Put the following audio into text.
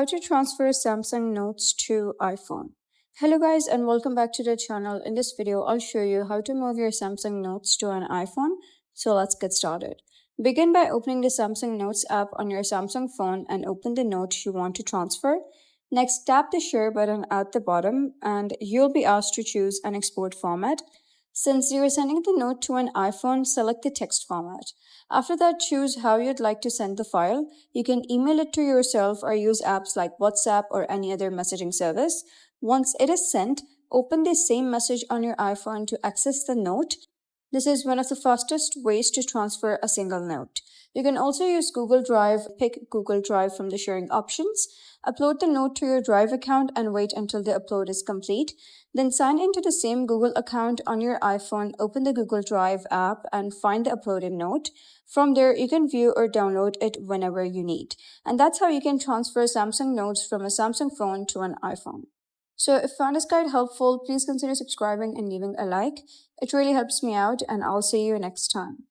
How to transfer Samsung Notes to iPhone. Hello guys and welcome back to the channel. In this video, I'll show you how to move your Samsung Notes to an iPhone. So let's get started. Begin by opening the Samsung Notes app on your Samsung phone and open the note you want to transfer. Next, tap the share button at the bottom and you'll be asked to choose an export format. Since you're sending the note to an iPhone, select the text format. After that, choose how you'd like to send the file. You can email it to yourself or use apps like WhatsApp or any other messaging service. Once it is sent, open the same message on your iPhone to access the note. This is one of the fastest ways to transfer a single note. You can also use Google Drive. Pick Google Drive from the sharing options. Upload the note to your Drive account and wait until the upload is complete. Then sign into the same Google account on your iPhone, open the Google Drive app and find the uploaded note. From there, you can view or download it whenever you need. And that's how you can transfer Samsung Notes from a Samsung phone to an iPhone. So if you found this guide helpful, please consider subscribing and leaving a like. It really helps me out and I'll see you next time.